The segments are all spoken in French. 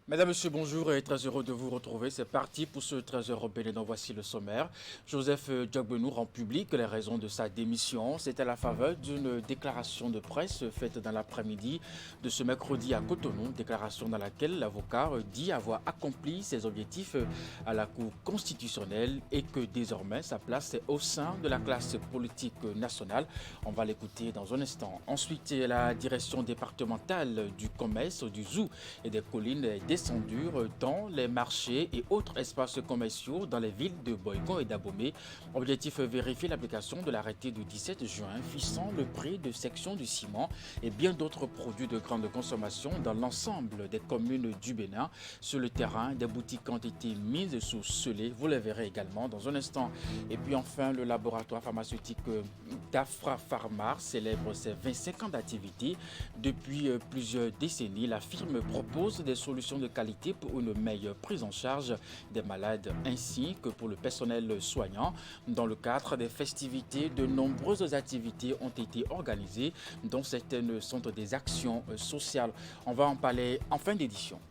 Mesdames, Messieurs, bonjour et très heureux de vous retrouver. C'est parti pour ce 13h au Bénin. Voici le sommaire. Joseph Diogbenou rend public les raisons de sa démission. C'est à la faveur d'une déclaration de presse faite dans l'après-midi de ce mercredi à Cotonou. Déclaration dans laquelle l'avocat dit avoir accompli ses objectifs à la Cour constitutionnelle et que désormais sa place est au sein de la classe politique nationale. On va l'écouter dans un instant. Ensuite, la direction départementale du commerce, du zoo et des collines est descendu dans les marchés et autres espaces commerciaux dans les villes de Boygon et d'Abomey. Objectif vérifier l'application de l'arrêté du 17 juin fixant le prix de section du ciment et bien d'autres produits de grande consommation dans l'ensemble des communes du Bénin. Sur le terrain, des boutiques ont été mises sous scellé. Vous les verrez également dans un instant. Et puis enfin, le laboratoire pharmaceutique d'Afra Pharma célèbre ses 25 ans d'activité. Depuis plusieurs décennies, la firme propose des solutions de qualité pour une meilleure prise en charge des malades ainsi que pour le personnel soignant. Dans le cadre des festivités, de nombreuses activités ont été organisées, dont certaines sont des actions sociales. On va en parler en fin d'édition.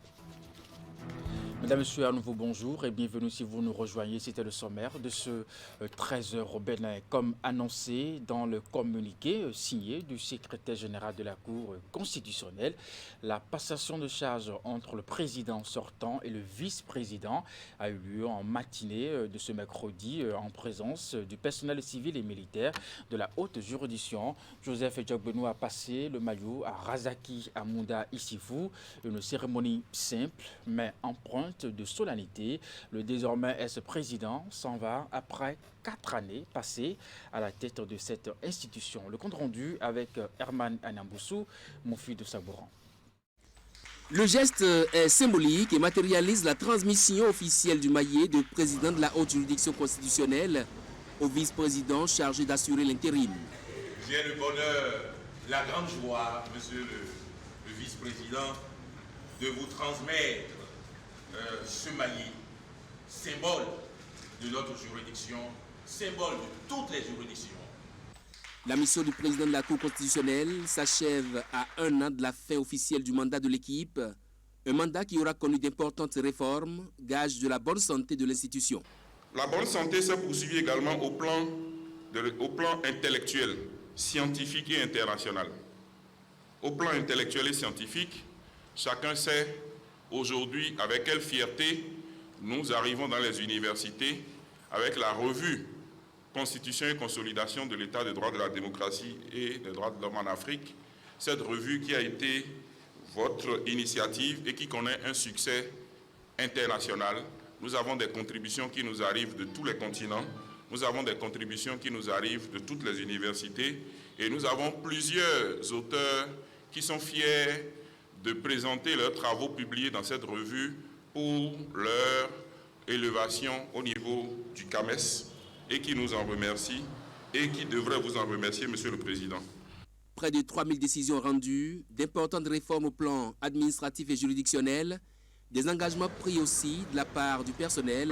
Mesdames, Messieurs, à nouveau bonjour et bienvenue si vous nous rejoignez. C'était le sommaire de ce 13h au Bénin. Comme annoncé dans le communiqué signé du secrétaire général de la Cour constitutionnelle, la passation de charges entre le président sortant et le vice-président a eu lieu en matinée de ce mercredi en présence du personnel civil et militaire de la haute juridiction. Joseph Diogbenou a passé le maillot à Razaki Amounda Issifou, une cérémonie simple mais empreinte de solennité. Le désormais ex-président s'en va après 4 années passées à la tête de cette institution. Le compte rendu avec Herman Anamboussou, Moufi de Sabouran. Le geste est symbolique et matérialise la transmission officielle du maillet de président de la haute juridiction constitutionnelle au vice-président chargé d'assurer l'intérim. J'ai le bonheur, la grande joie, monsieur le vice-président, de vous transmettre ce maillet, symbole de notre juridiction, symbole de toutes les juridictions. La mission du président de la Cour constitutionnelle s'achève à 1 an de la fin officielle du mandat de l'équipe, un mandat qui aura connu d'importantes réformes, gage de la bonne santé de l'institution. La bonne santé s'est poursuivie également au plan intellectuel, scientifique et international. Au plan intellectuel et scientifique, chacun sait aujourd'hui avec quelle fierté nous arrivons dans les universités avec la revue Constitution et consolidation de l'état de droit de la démocratie et des droits de l'homme en Afrique. Cette revue qui a été votre initiative et qui connaît un succès international. Nous avons des contributions qui nous arrivent de tous les continents. Nous avons des contributions qui nous arrivent de toutes les universités. Et nous avons plusieurs auteurs qui sont fiers de présenter leurs travaux publiés dans cette revue pour leur élévation au niveau du CAMES et qui nous en remercient et qui devraient vous en remercier, Monsieur le Président. Près de 3000 décisions rendues, d'importantes réformes au plan administratif et juridictionnel, des engagements pris aussi de la part du personnel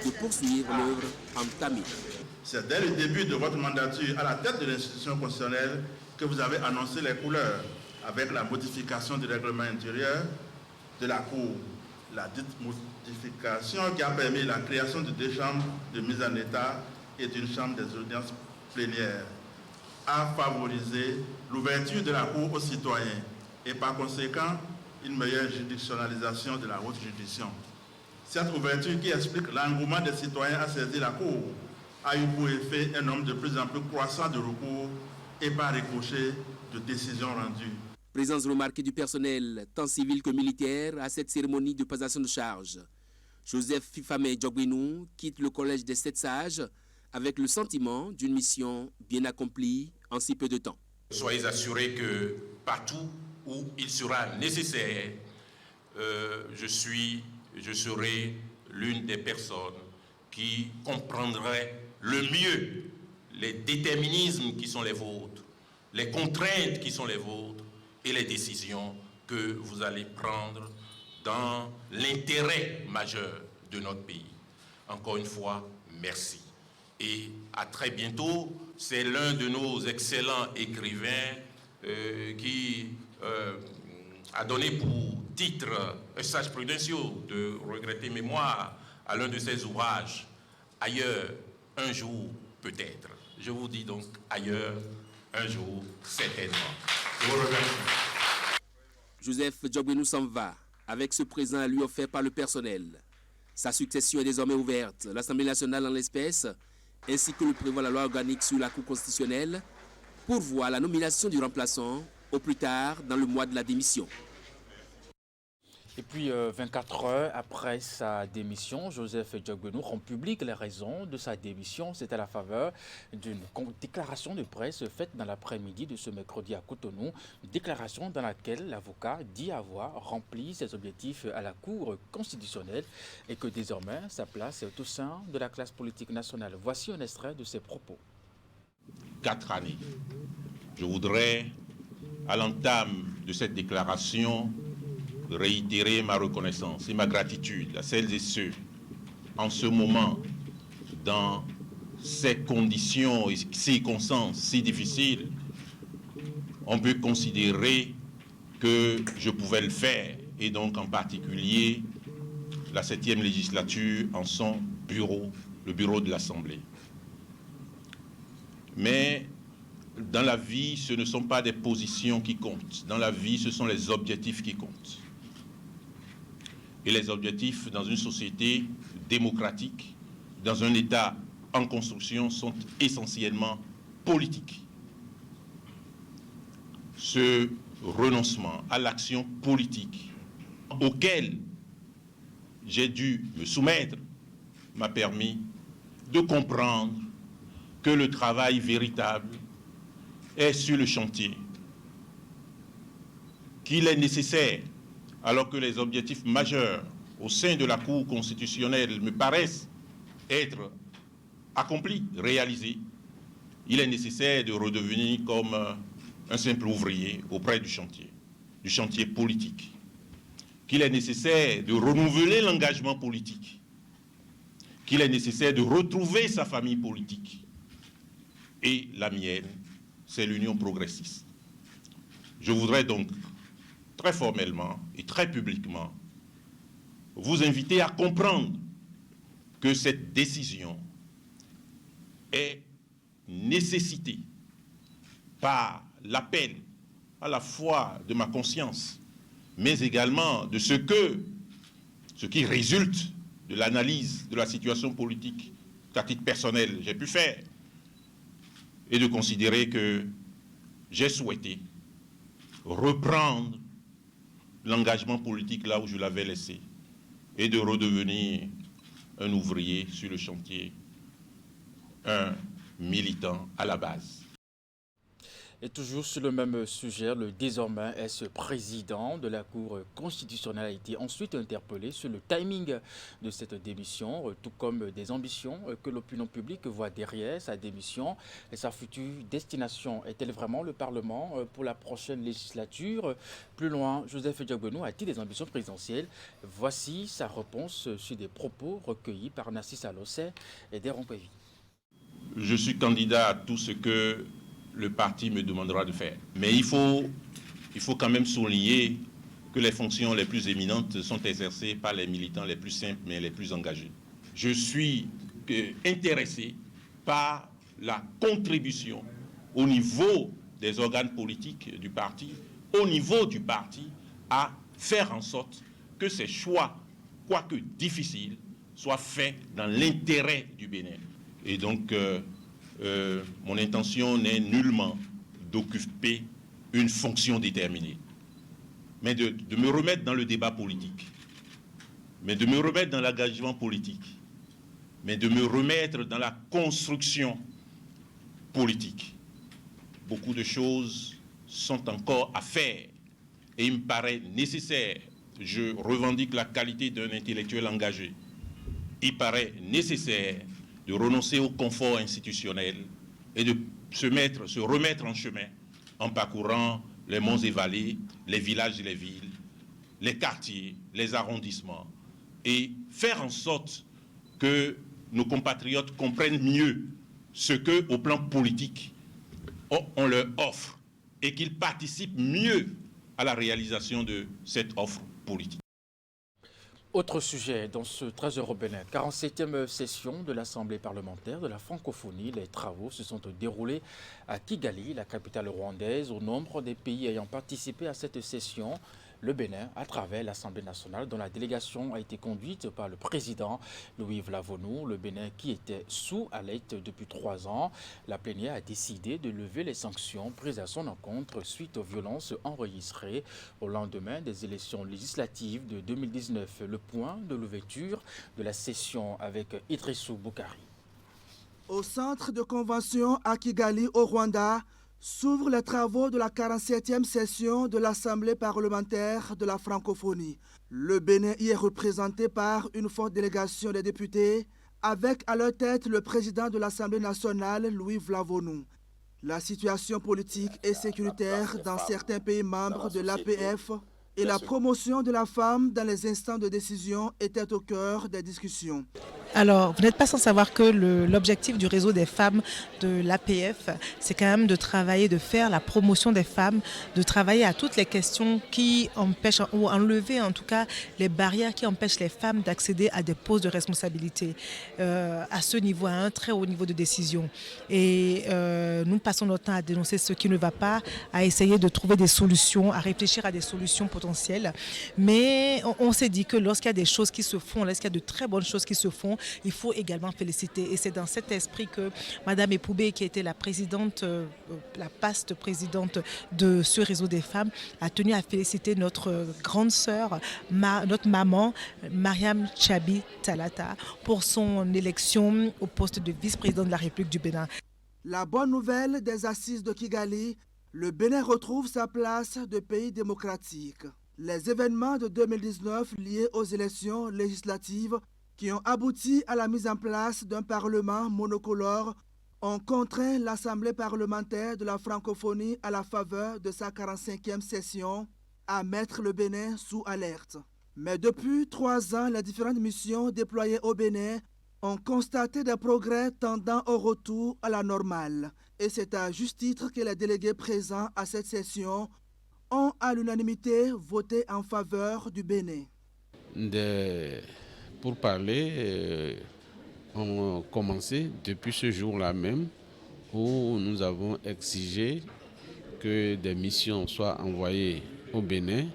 de poursuivre l'œuvre entamée. C'est dès le début de votre mandature à la tête de l'institution constitutionnelle que vous avez annoncé les couleurs avec la modification du règlement intérieur de la Cour. La dite modification qui a permis la création de 2 chambres de mise en état et d'une chambre des audiences plénières a favorisé l'ouverture de la Cour aux citoyens et par conséquent une meilleure juridictionnalisation de la haute juridiction. Cette ouverture qui explique l'engouement des citoyens à saisir la Cour a eu pour effet un nombre de plus en plus croissant de recours et par ricochet de décisions rendues. Présence remarquée du personnel, tant civil que militaire, à cette cérémonie de passation de charge. Joseph Fifame Diogbenou quitte le collège des 7 sages avec le sentiment d'une mission bien accomplie en si peu de temps. Soyez assurés que partout où il sera nécessaire, je serai l'une des personnes qui comprendrait le mieux les déterminismes qui sont les vôtres, les contraintes qui sont les vôtres et les décisions que vous allez prendre dans l'intérêt majeur de notre pays. Encore une fois, merci. Et à très bientôt. C'est l'un de nos excellents écrivains qui a donné pour titre un sage prudentieux de regretter mémoire à l'un de ses ouvrages, ailleurs, un jour peut-être. Je vous dis donc ailleurs, un jour certainement. Je vous remercie. Joseph Djogbenou s'en va avec ce présent à lui offert par le personnel. Sa succession est désormais ouverte. L'Assemblée nationale en l'espèce, ainsi que le prévoit la loi organique sur la Cour constitutionnelle, pourvoit la nomination du remplaçant au plus tard dans le mois de la démission. Et puis, 24 heures après sa démission, Joseph Djogbenou rend public les raisons de sa démission. C'est à la faveur d'une déclaration de presse faite dans l'après-midi de ce mercredi à Cotonou. Une déclaration dans laquelle l'avocat dit avoir rempli ses objectifs à la Cour constitutionnelle et que désormais sa place est au sein de la classe politique nationale. Voici un extrait de ses propos. 4 années. Je voudrais, à l'entame de cette déclaration, réitérer ma reconnaissance et ma gratitude à celles et ceux, en ce moment, dans ces conditions et circonstances si difficiles, on peut considérer que je pouvais le faire, et donc en particulier la 7e législature en son bureau, le bureau de l'Assemblée. Mais dans la vie, ce ne sont pas des positions qui comptent. Dans la vie, ce sont les objectifs qui comptent. Et les objectifs dans une société démocratique, dans un État en construction, sont essentiellement politiques. Ce renoncement à l'action politique auquel j'ai dû me soumettre m'a permis de comprendre que le travail véritable est sur le chantier, qu'il est nécessaire, alors que les objectifs majeurs au sein de la Cour constitutionnelle me paraissent être accomplis, réalisés, il est nécessaire de redevenir comme un simple ouvrier auprès du chantier politique, qu'il est nécessaire de renouveler l'engagement politique, qu'il est nécessaire de retrouver sa famille politique. Et la mienne, c'est l'Union progressiste. Je voudrais donc très formellement et très publiquement vous inviter à comprendre que cette décision est nécessitée par l'appel à la fois de ma conscience, mais également de ce qui résulte de l'analyse de la situation politique qu'à titre personnel j'ai pu faire, et de considérer que j'ai souhaité reprendre l'engagement politique là où je l'avais laissé et de redevenir un ouvrier sur le chantier, un militant à la base. Et toujours sur le même sujet, le désormais ex-président de la Cour constitutionnelle a été ensuite interpellé sur le timing de cette démission, tout comme des ambitions que l'opinion publique voit derrière sa démission. Et sa future destination est-elle vraiment le Parlement pour la prochaine législature? Plus loin, Joseph Djogbenou a-t-il des ambitions présidentielles? Voici sa réponse sur des propos recueillis par Narcisse Alossé et Deron Pévi. Je suis candidat à tout ce que le parti me demandera de faire. Mais il faut quand même souligner que les fonctions les plus éminentes sont exercées par les militants les plus simples, mais les plus engagés. Je suis intéressé par la contribution au niveau des organes politiques du parti, au niveau du parti, à faire en sorte que ces choix, quoique difficiles, soient faits dans l'intérêt du Bénin. Et donc, mon intention n'est nullement d'occuper une fonction déterminée, mais de me remettre dans le débat politique, mais de me remettre dans l'engagement politique, mais de me remettre dans la construction politique. Beaucoup de choses sont encore à faire et il me paraît nécessaire, je revendique la qualité d'un intellectuel engagé, il paraît nécessaire de renoncer au confort institutionnel et de se remettre en chemin en parcourant les monts et vallées, les villages et les villes, les quartiers, les arrondissements, et faire en sorte que nos compatriotes comprennent mieux ce que, au plan politique, on leur offre et qu'ils participent mieux à la réalisation de cette offre politique. Autre sujet dans ce Trésor au Bénin, 47e session de l'Assemblée parlementaire de la francophonie. Les travaux se sont déroulés à Kigali, la capitale rwandaise. Au nombre des pays ayant participé à cette session, le Bénin, à travers l'Assemblée nationale, dont la délégation a été conduite par le président Louis Vlavonou. Le Bénin, qui était sous alerte depuis 3 ans, la plénière a décidé de lever les sanctions prises à son encontre suite aux violences enregistrées au lendemain des élections législatives de 2019. Le point de l'ouverture de la session avec Idrissou Boukari. Au centre de convention à Kigali, au Rwanda, s'ouvrent les travaux de la 47e session de l'Assemblée parlementaire de la francophonie. Le Bénin y est représenté par une forte délégation des députés, avec à leur tête le président de l'Assemblée nationale, Louis Vlavonou. La situation politique et sécuritaire dans certains pays membres de l'APF et la promotion de la femme dans les instants de décision étaient au cœur des discussions. Alors, vous n'êtes pas sans savoir que l'objectif du réseau des femmes de l'APF, c'est quand même de travailler, de faire la promotion des femmes, de travailler à toutes les questions qui empêchent, ou enlever en tout cas les barrières qui empêchent les femmes d'accéder à des postes de responsabilité à ce niveau, à un très haut niveau de décision. Et nous passons notre temps à dénoncer ce qui ne va pas, à essayer de trouver des solutions, à réfléchir à des solutions potentielles. Mais on s'est dit que lorsqu'il y a des choses qui se font, lorsqu'il y a de très bonnes choses qui se font, il faut également féliciter. Et c'est dans cet esprit que Mme Epoubé, qui était la présidente, la vaste présidente de ce réseau des femmes, a tenu à féliciter notre grande sœur, notre maman, Mariam Tchabi Talata, pour son élection au poste de vice-présidente de la République du Bénin. La bonne nouvelle des assises de Kigali, le Bénin retrouve sa place de pays démocratique. Les événements de 2019 liés aux élections législatives qui ont abouti à la mise en place d'un parlement monocolore ont contraint l'Assemblée parlementaire de la francophonie à la faveur de sa 45e session à mettre le Bénin sous alerte. Mais depuis 3 ans, les différentes missions déployées au Bénin ont constaté des progrès tendant au retour à la normale. Et c'est à juste titre que les délégués présents à cette session ont à l'unanimité voté en faveur du Bénin. Pour parler, ont commencé depuis ce jour-là même où nous avons exigé que des missions soient envoyées au Bénin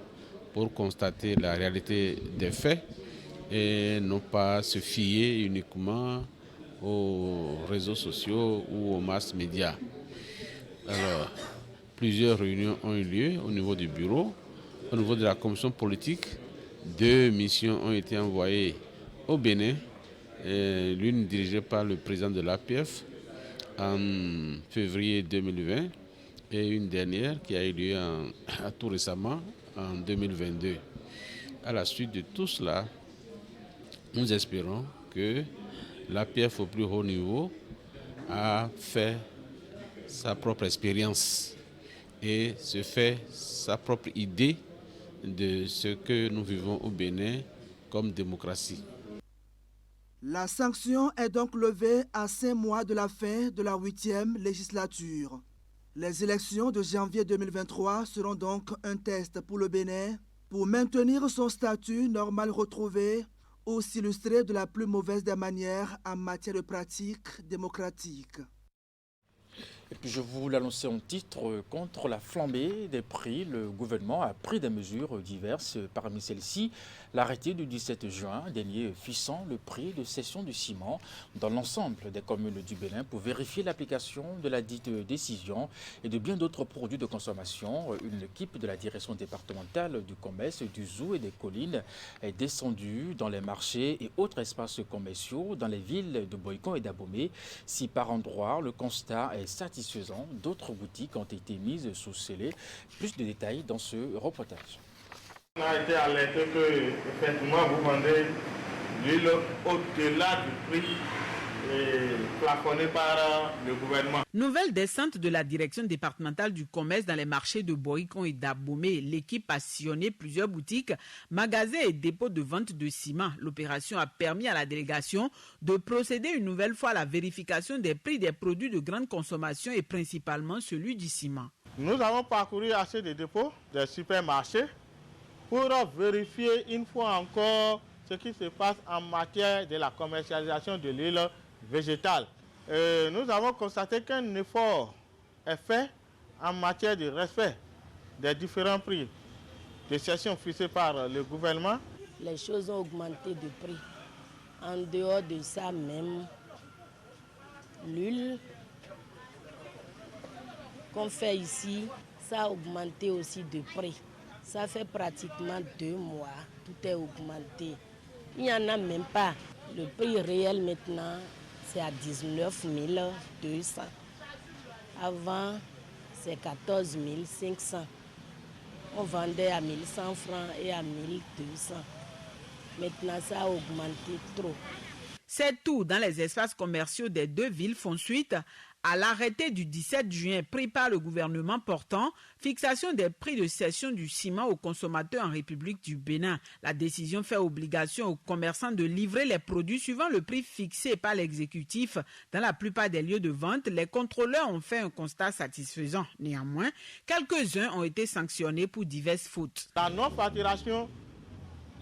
pour constater la réalité des faits et non pas se fier uniquement aux réseaux sociaux ou aux mass médias. Alors, plusieurs réunions ont eu lieu au niveau du bureau, au niveau de la commission politique. 2 missions ont été envoyées au Bénin, l'une dirigée par le président de l'APF en février 2020 et une dernière qui a eu lieu tout récemment en 2022. À la suite de tout cela, nous espérons que l'APF au plus haut niveau a fait sa propre expérience et se fait sa propre idée de ce que nous vivons au Bénin comme démocratie. La sanction est donc levée à 5 mois de la fin de la 8e législature. Les élections de janvier 2023 seront donc un test pour le Bénin pour maintenir son statut normal retrouvé ou s'illustrer de la plus mauvaise des manières en matière de pratiques démocratiques. Et puis je vous l'annonçais en titre, contre la flambée des prix, le gouvernement a pris des mesures diverses. Parmi celles-ci, l'arrêté du 17 juin dernier fixant le prix de cession du ciment dans l'ensemble des communes du Bénin pour vérifier l'application de la dite décision et de bien d'autres produits de consommation. Une équipe de la direction départementale du commerce du Zou et des collines est descendue dans les marchés et autres espaces commerciaux dans les villes de Boïkon et d'Abomey. Si par endroit le constat est satisfaisant, d'autres boutiques ont été mises sous scellé. Plus de détails dans ce reportage. On a été alerté que, effectivement, vous vendez l'huile au-delà du prix plafonné par le gouvernement. Nouvelle descente de la direction départementale du commerce dans les marchés de Boïkon et d'Abomey. L'équipe a sillonné plusieurs boutiques, magasins et dépôts de vente de ciment. L'opération a permis à la délégation de procéder une nouvelle fois à la vérification des prix des produits de grande consommation et principalement celui du ciment. Nous avons parcouru assez de dépôts, des supermarchés, pour vérifier une fois encore ce qui se passe en matière de la commercialisation de l'huile végétale. Nous avons constaté qu'un effort est fait en matière de respect des différents prix de cession fixés par le gouvernement. Les choses ont augmenté de prix. En dehors de ça même, l'huile qu'on fait ici, ça a augmenté aussi de prix. Ça fait pratiquement 2 mois, tout est augmenté. Il n'y en a même pas. Le prix réel maintenant, c'est à 19 200. Avant, c'est 14 500. On vendait à 1100 francs et à 1200. Maintenant, ça a augmenté trop. C'est tout dans les espaces commerciaux des deux villes font suite à l'arrêté du 17 juin pris par le gouvernement portant fixation des prix de cession du ciment aux consommateurs en République du Bénin. La décision fait obligation aux commerçants de livrer les produits suivant le prix fixé par l'exécutif. Dans la plupart des lieux de vente, les contrôleurs ont fait un constat satisfaisant. Néanmoins, quelques-uns ont été sanctionnés pour diverses fautes. La non-facturation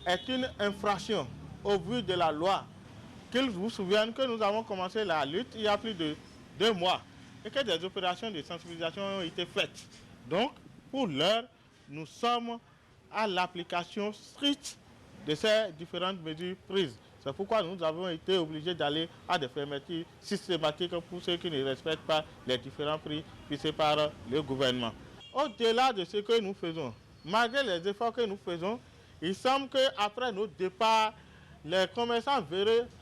est une infraction au vu de la loi. Qu'ils vous souviennent que nous avons commencé la lutte il y a plus de 2 mois et que des opérations de sensibilisation ont été faites. Donc, pour l'heure, nous sommes à l'application stricte de ces différentes mesures prises. C'est pourquoi nous avons été obligés d'aller à des fermetures systématiques pour ceux qui ne respectent pas les différents prix fixés par le gouvernement. Au-delà de ce que nous faisons, malgré les efforts que nous faisons, il semble qu'après notre départ, les commerçants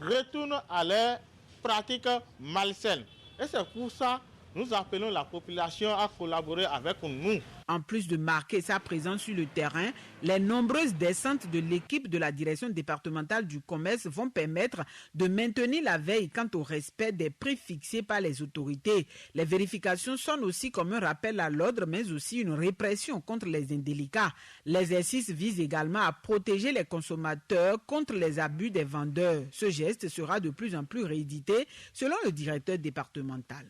retournent à leurs pratiques malsaines. Et c'est pour ça que nous appelons la population à collaborer avec nous. En plus de marquer sa présence sur le terrain, les nombreuses descentes de l'équipe de la direction départementale du commerce vont permettre de maintenir la veille quant au respect des prix fixés par les autorités. Les vérifications sonnent aussi comme un rappel à l'ordre, mais aussi une répression contre les indélicats. L'exercice vise également à protéger les consommateurs contre les abus des vendeurs. Ce geste sera de plus en plus réédité, selon le directeur départemental.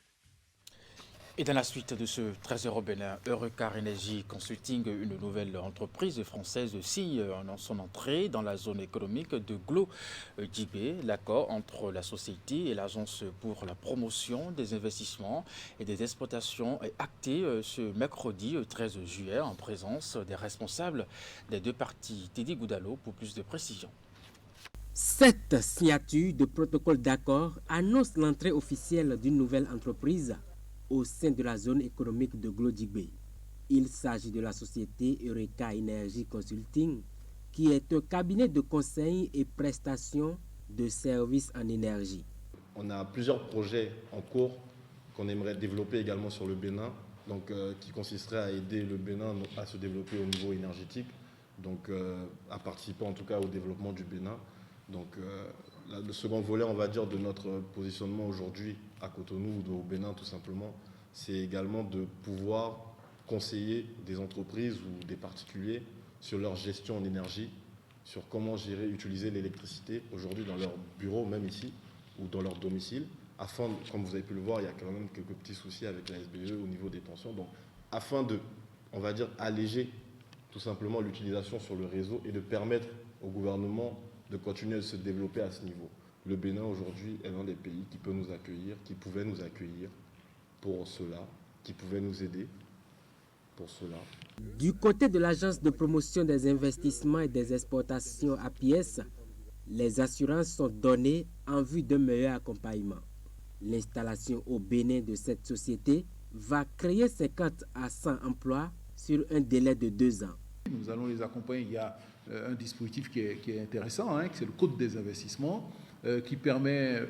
Et dans la suite de ce 13h au Bénin, Eurecar Energy Consulting, une nouvelle entreprise française, signe son entrée dans la zone économique de Glo-Djibé. L'accord entre la société et l'Agence pour la promotion des investissements et des exportations est acté ce mercredi 13 juillet en présence des responsables des deux parties. Teddy Goudalo pour plus de précisions. Cette signature de protocole d'accord annonce l'entrée officielle d'une nouvelle entreprise au sein de la zone économique de Glo-Djibé. Il s'agit de la société Eurecar Energy Consulting, qui est un cabinet de conseil et prestations de services en énergie. On a plusieurs projets en cours qu'on aimerait développer également sur le Bénin, donc, qui consisterait à aider le Bénin à se développer au niveau énergétique, donc, à participer en tout cas au développement du Bénin. Donc, le second volet, on va dire, de notre positionnement aujourd'hui à Cotonou ou au Bénin tout simplement, c'est également de pouvoir conseiller des entreprises ou des particuliers sur leur gestion en énergie, sur comment gérer, utiliser l'électricité aujourd'hui dans leur bureau, même ici, ou dans leur domicile, afin, comme vous avez pu le voir, il y a quand même quelques petits soucis avec la SBE au niveau des tensions, donc afin de, on va dire, alléger tout simplement l'utilisation sur le réseau et de permettre au gouvernement de continuer à se développer à ce niveau. Le Bénin aujourd'hui est l'un des pays qui peut nous accueillir, qui pouvait nous accueillir pour cela, qui pouvait nous aider pour cela. Du côté de l'Agence de promotion des investissements et des exportations APS, les assurances sont données en vue d'un meilleur accompagnement. L'installation au Bénin de cette société va créer 50 à 100 emplois sur un délai de 2 ans. Nous allons les accompagner. Il y a un dispositif qui est intéressant, c'est le Code des investissements, qui permet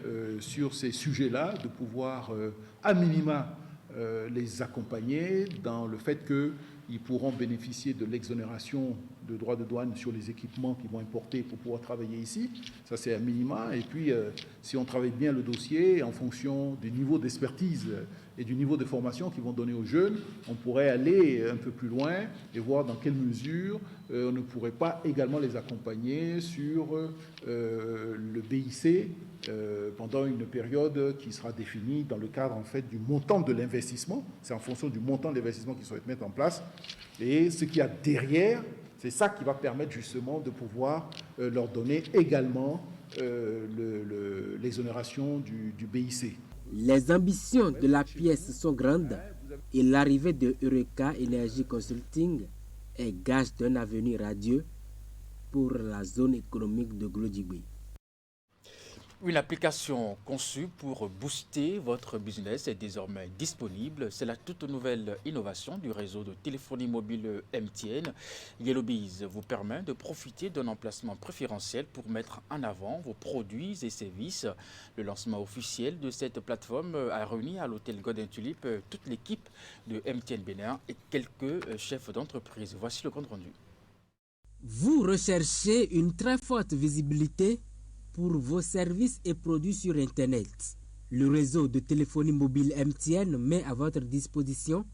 sur ces sujets-là de pouvoir à minima les accompagner dans le fait qu'ils pourront bénéficier de l'exonération de droits de douane sur les équipements qu'ils vont importer pour pouvoir travailler ici. Ça, c'est à minima. Et puis, si on travaille bien le dossier en fonction du niveau d'expertise et du niveau de formation qu'ils vont donner aux jeunes, on pourrait aller un peu plus loin et voir dans quelle mesure on ne pourrait pas également les accompagner sur le BIC pendant une période qui sera définie dans le cadre en fait du montant de l'investissement. C'est en fonction du montant de l'investissement qu'ils souhaitent mettre en place. Et ce qu'il y a derrière, c'est ça qui va permettre justement de pouvoir leur donner également l'exonération du BIC. Les ambitions de la pièce sont grandes et l'arrivée de Eureka Energy Consulting est gage d'un avenir radieux pour la zone économique de Glodjibé. Une application conçue pour booster votre business est désormais disponible. C'est la toute nouvelle innovation du réseau de téléphonie mobile MTN. YellowBiz vous permet de profiter d'un emplacement préférentiel pour mettre en avant vos produits et services. Le lancement officiel de cette plateforme a réuni à l'hôtel Godin Tulip toute l'équipe de MTN Bénin et quelques chefs d'entreprise. Voici le compte rendu. Vous recherchez une très forte visibilité pour vos services et produits sur Internet. Le réseau de téléphonie mobile MTN met à votre disposition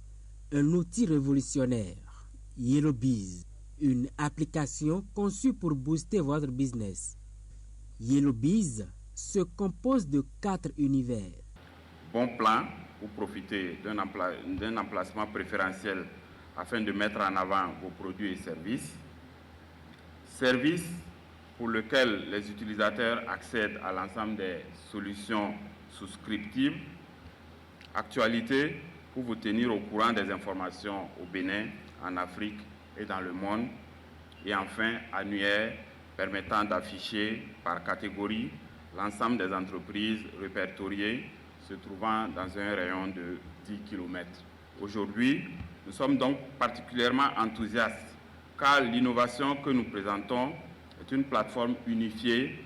un outil révolutionnaire, YellowBiz, une application conçue pour booster votre business. YellowBiz se compose de 4 univers. Bon plan pour profiter d'un emplacement préférentiel afin de mettre en avant vos produits et services. Service pour lequel les utilisateurs accèdent à l'ensemble des solutions souscriptives. Actualité pour vous tenir au courant des informations au Bénin, en Afrique et dans le monde. Et enfin, annuaire permettant d'afficher par catégorie l'ensemble des entreprises répertoriées se trouvant dans un rayon de 10 km. Aujourd'hui, nous sommes donc particulièrement enthousiastes car l'innovation que nous présentons est une plateforme unifiée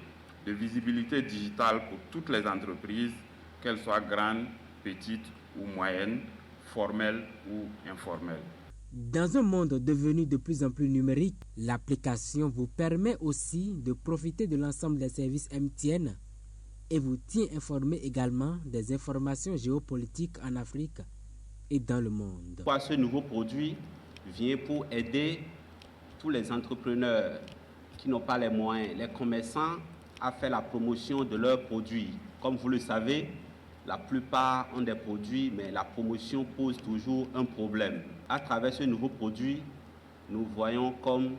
de visibilité digitale pour toutes les entreprises, qu'elles soient grandes, petites ou moyennes, formelles ou informelles. Dans un monde devenu de plus en plus numérique, l'application vous permet aussi de profiter de l'ensemble des services MTN et vous tient informé également des informations géopolitiques en Afrique et dans le monde. Ce nouveau produit vient pour aider tous les entrepreneurs qui n'ont pas les moyens, les commerçants, à faire la promotion de leurs produits. Comme vous le savez, la plupart ont des produits, mais la promotion pose toujours un problème. À travers ce nouveau produit, nous voyons comme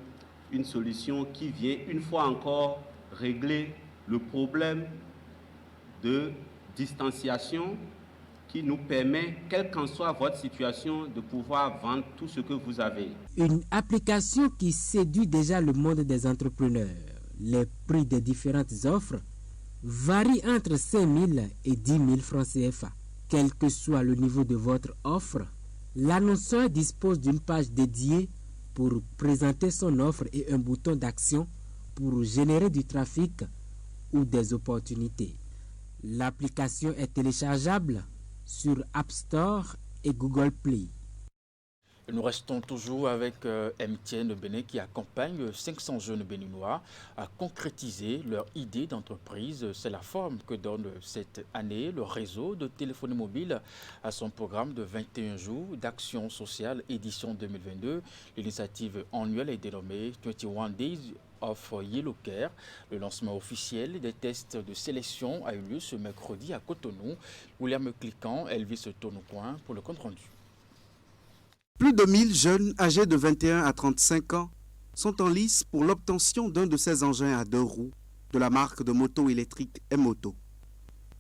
une solution qui vient une fois encore régler le problème de distanciation qui nous permet, quelle qu'en soit votre situation, de pouvoir vendre tout ce que vous avez. Une application qui séduit déjà le monde des entrepreneurs. Les prix des différentes offres varient entre 5 000 et 10 000 francs CFA. Quel que soit le niveau de votre offre, l'annonceur dispose d'une page dédiée pour présenter son offre et un bouton d'action pour générer du trafic ou des opportunités. L'application est téléchargeable sur App Store et Google Play. Nous restons toujours avec MTN Bénin qui accompagne 500 jeunes béninois à concrétiser leur idée d'entreprise. C'est la forme que donne cette année le réseau de téléphonie mobile à son programme de 21 jours d'action sociale édition 2022. L'initiative annuelle est dénommée 21 Days of Yellow Care. Le lancement officiel des tests de sélection a eu lieu ce mercredi à Cotonou. William Cliquant, Elvis Tonoucoin pour le compte rendu. Plus de 1000 jeunes âgés de 21 à 35 ans sont en lice pour l'obtention d'un de ces engins à 2 roues de la marque de moto électrique M-Moto.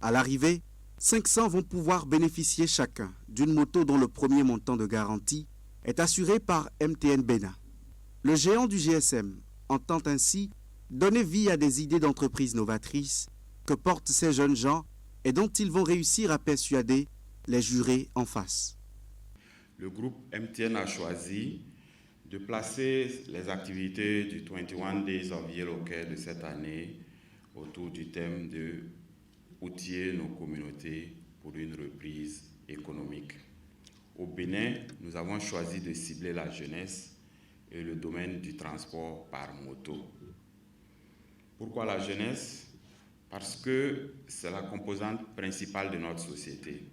À l'arrivée, 500 vont pouvoir bénéficier chacun d'une moto dont le premier montant de garantie est assuré par MTN Bénin. Le géant du GSM entend ainsi donner vie à des idées d'entreprises novatrices que portent ces jeunes gens et dont ils vont réussir à persuader les jurés en face. Le groupe MTN a choisi de placer les activités du 21 Days of Yellow Care de cette année autour du thème de outiller nos communautés pour une reprise économique. Au Bénin, nous avons choisi de cibler la jeunesse et le domaine du transport par moto. Pourquoi la jeunesse? Parce que c'est la composante principale de notre société.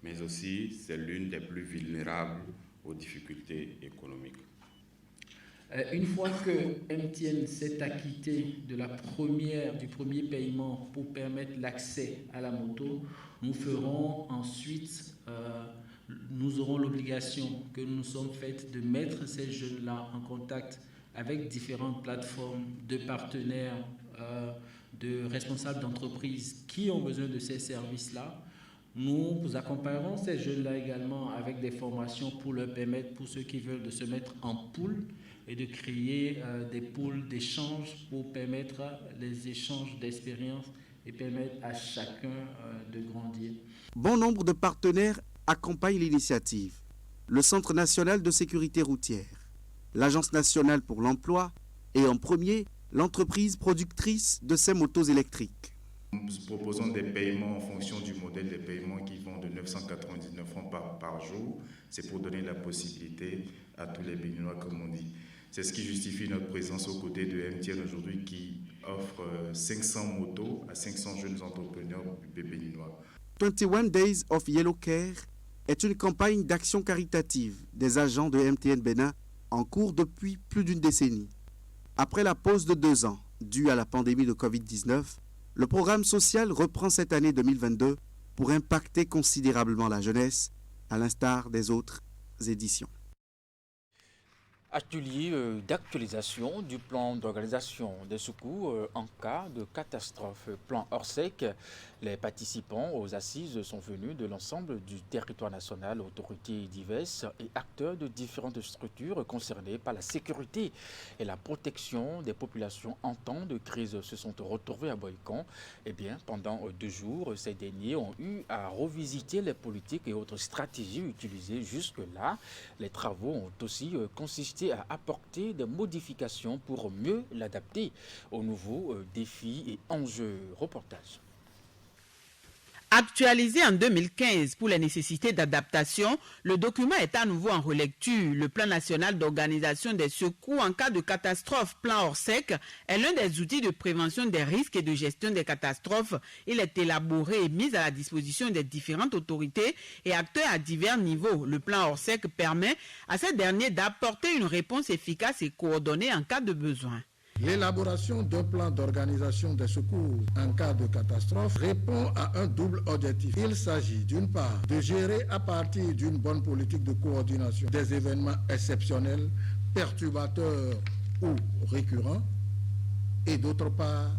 mais aussi c'est l'une des plus vulnérables aux difficultés économiques. Une fois que MTN s'est acquitté du premier paiement pour permettre l'accès à la moto, nous ferons ensuite, nous aurons l'obligation que nous nous sommes faites de mettre ces jeunes-là en contact avec différentes plateformes de partenaires, de responsables d'entreprises qui ont besoin de ces services-là. Nous accompagnerons ces jeunes-là également avec des formations pour leur permettre, pour ceux qui veulent, de se mettre en pool et de créer des pools d'échange pour permettre les échanges d'expériences et permettre à chacun de grandir. Bon nombre de partenaires accompagnent l'initiative. Le Centre national de sécurité routière, l'Agence nationale pour l'emploi et en premier, l'entreprise productrice de ces motos électriques. Nous proposons des paiements en fonction du modèle des paiements qui vont de 999 francs par jour. C'est pour donner la possibilité à tous les Béninois, comme on dit. C'est ce qui justifie notre présence aux côtés de MTN aujourd'hui qui offre 500 motos à 500 jeunes entrepreneurs béninois. 21 Days of Yellow Care est une campagne d'action caritative des agents de MTN Bénin en cours depuis plus d'une décennie. Après la pause de 2 ans due à la pandémie de Covid-19, le programme social reprend cette année 2022 pour impacter considérablement la jeunesse, à l'instar des autres éditions. Atelier d'actualisation du plan d'organisation des secours en cas de catastrophe. Plan Orsec. Les participants aux assises sont venus de l'ensemble du territoire national, autorités diverses et acteurs de différentes structures concernées par la sécurité et la protection des populations en temps de crise se sont retrouvés à Boïcon. Pendant 2 jours, ces derniers ont eu à revisiter les politiques et autres stratégies utilisées jusque-là. Les travaux ont aussi consisté à apporter des modifications pour mieux l'adapter aux nouveaux défis et enjeux. Reportage. Actualisé en 2015 pour les nécessités d'adaptation, le document est à nouveau en relecture. Le plan national d'organisation des secours en cas de catastrophe, plan Orsec, est l'un des outils de prévention des risques et de gestion des catastrophes. Il est élaboré et mis à la disposition des différentes autorités et acteurs à divers niveaux. Le plan Orsec permet à ces derniers d'apporter une réponse efficace et coordonnée en cas de besoin. L'élaboration d'un plan d'organisation des secours en cas de catastrophe répond à un double objectif. Il s'agit d'une part de gérer à partir d'une bonne politique de coordination des événements exceptionnels, perturbateurs ou récurrents, et d'autre part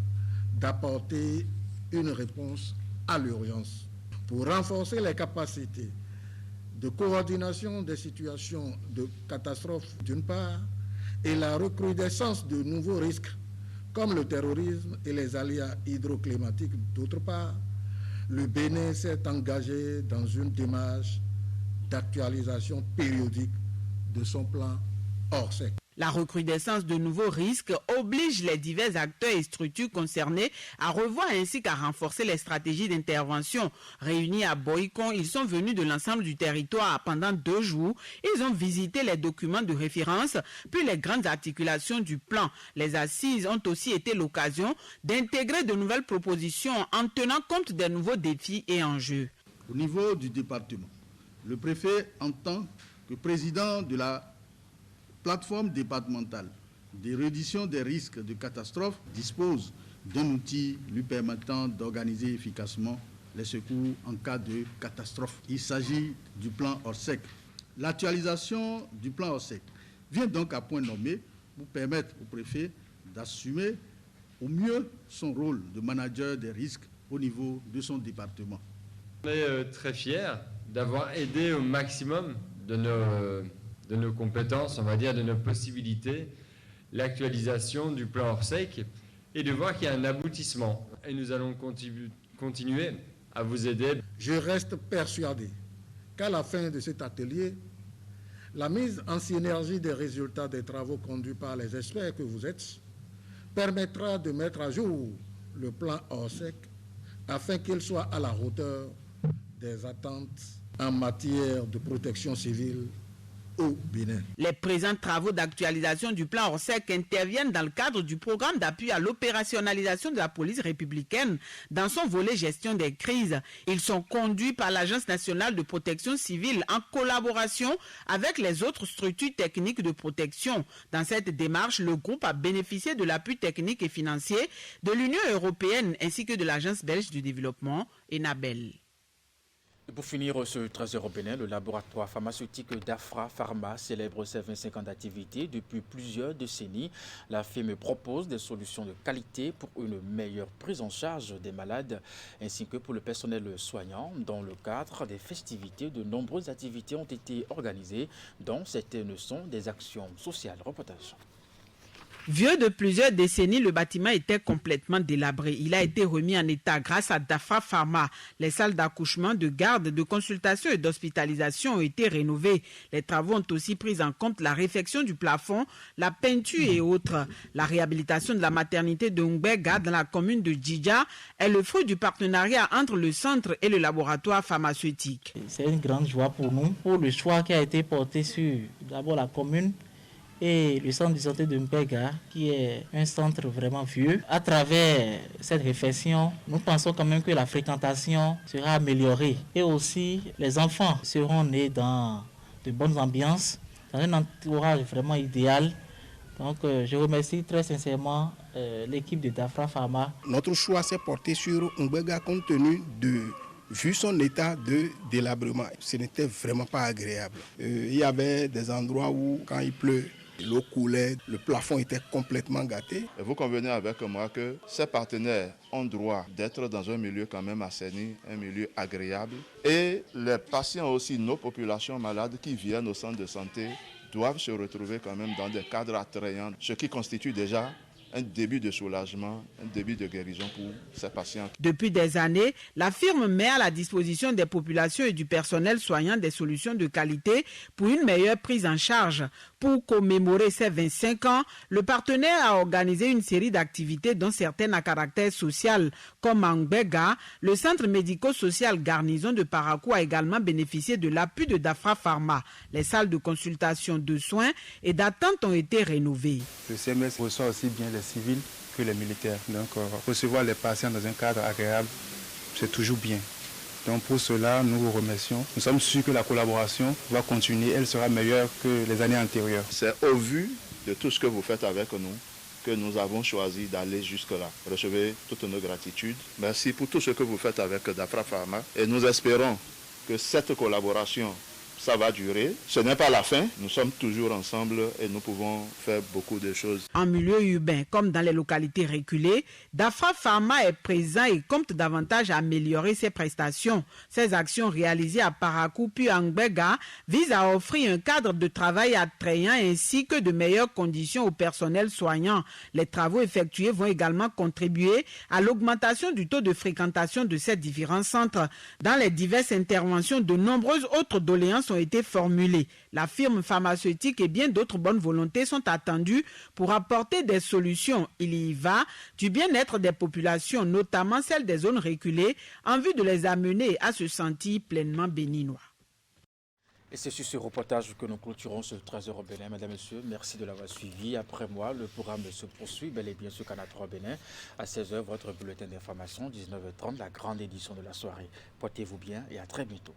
d'apporter une réponse à l'urgence. Pour renforcer les capacités de coordination des situations de catastrophe d'une part, et la recrudescence de nouveaux risques comme le terrorisme et les aléas hydroclimatiques d'autre part, le Bénin s'est engagé dans une démarche d'actualisation périodique de son plan Orsec. La recrudescence de nouveaux risques oblige les divers acteurs et structures concernés à revoir ainsi qu'à renforcer les stratégies d'intervention. Réunis à Boïcon, ils sont venus de l'ensemble du territoire pendant 2 jours. Ils ont visité les documents de référence, puis les grandes articulations du plan. Les assises ont aussi été l'occasion d'intégrer de nouvelles propositions en tenant compte des nouveaux défis et enjeux. Au niveau du département, le préfet, en tant que président de la plateforme départementale de réduction des risques de catastrophe, dispose d'un outil lui permettant d'organiser efficacement les secours en cas de catastrophe. Il s'agit du plan Orsec. L'actualisation du plan Orsec vient donc à point nommé pour permettre au préfet d'assumer au mieux son rôle de manager des risques au niveau de son département. On est très fiers d'avoir aidé au maximum de nos compétences, on va dire, de nos possibilités, l'actualisation du plan Orsec et de voir qu'il y a un aboutissement. Et nous allons continuer à vous aider. Je reste persuadé qu'à la fin de cet atelier, la mise en synergie des résultats des travaux conduits par les experts que vous êtes permettra de mettre à jour le plan Orsec afin qu'il soit à la hauteur des attentes en matière de protection civile au Bénin. Les présents travaux d'actualisation du plan Orsec interviennent dans le cadre du programme d'appui à l'opérationnalisation de la police républicaine dans son volet gestion des crises. Ils sont conduits par l'Agence nationale de protection civile en collaboration avec les autres structures techniques de protection. Dans cette démarche, le groupe a bénéficié de l'appui technique et financier de l'Union européenne ainsi que de l'Agence belge du développement, ENABEL. Et pour finir ce trésor au Bénin, le laboratoire pharmaceutique d'Afra Pharma célèbre ses 25 ans d'activité depuis plusieurs décennies. La firme propose des solutions de qualité pour une meilleure prise en charge des malades ainsi que pour le personnel soignant. Dans le cadre des festivités, de nombreuses activités ont été organisées, dont certaines sont des actions sociales. Reportage. Vieux de plusieurs décennies, le bâtiment était complètement délabré. Il a été remis en état grâce à Dafra Pharma. Les salles d'accouchement, de garde, de consultation et d'hospitalisation ont été rénovées. Les travaux ont aussi pris en compte la réfection du plafond, la peinture et autres. La réhabilitation de la maternité de Ngbega dans la commune de Djidja est le fruit du partenariat entre le centre et le laboratoire pharmaceutique. C'est une grande joie pour nous, pour le choix qui a été porté sur d'abord la commune et le centre de santé de Mbega, qui est un centre vraiment vieux. À travers cette réflexion, nous pensons quand même que la fréquentation sera améliorée. Et aussi, les enfants seront nés dans de bonnes ambiances, dans un entourage vraiment idéal. Donc, je remercie très sincèrement l'équipe de Dafra Pharma. Notre choix s'est porté sur Mbega compte tenu de... Vu son état de délabrement, ce n'était vraiment pas agréable. Il y avait des endroits où, quand il pleut, l'eau coulait, le plafond était complètement gâté. Et vous convenez avec moi que ces partenaires ont droit d'être dans un milieu quand même assaini, un milieu agréable. Et les patients aussi, nos populations malades qui viennent au centre de santé, doivent se retrouver quand même dans des cadres attrayants, ce qui constitue déjà un début de soulagement, un début de guérison pour ces patients. Depuis des années, la firme met à la disposition des populations et du personnel soignant des solutions de qualité pour une meilleure prise en charge. Pour commémorer ses 25 ans, le partenaire a organisé une série d'activités dont certaines à caractère social, comme à Ngbega. Le centre médico-social Garnison de Parakou a également bénéficié de l'appui de Dafra Pharma. Les salles de consultation, de soins et d'attente ont été rénovées. Le CMS reçoit aussi bien les civils que les militaires. Donc recevoir les patients dans un cadre agréable, c'est toujours bien. Donc pour cela, nous vous remercions. Nous sommes sûrs que la collaboration va continuer, elle sera meilleure que les années antérieures. C'est au vu de tout ce que vous faites avec nous que nous avons choisi d'aller jusque-là. Recevez toutes nos gratitudes. Merci pour tout ce que vous faites avec Dafra Pharma et nous espérons que cette collaboration ça va durer. Ce n'est pas la fin. Nous sommes toujours ensemble et nous pouvons faire beaucoup de choses. En milieu urbain comme dans les localités reculées, Dafra Pharma est présent et compte davantage à améliorer ses prestations. Ces actions réalisées à Parakou puis à Ngbega visent à offrir un cadre de travail attrayant ainsi que de meilleures conditions au personnel soignant. Les travaux effectués vont également contribuer à l'augmentation du taux de fréquentation de ces différents centres. Dans les diverses interventions, de nombreuses autres doléances ont été formulées. La firme pharmaceutique et bien d'autres bonnes volontés sont attendues pour apporter des solutions. Il y va du bien-être des populations, notamment celles des zones reculées, en vue de les amener à se sentir pleinement béninois. Et c'est sur ce reportage que nous clôturons ce trésor au Bénin. Mesdames et messieurs, merci de l'avoir suivi. Après moi, le programme se poursuit bel et bien sur Canal 3 Bénin. À 16h, votre bulletin d'information, 19h30, la grande édition de la soirée. Portez-vous bien et à très bientôt.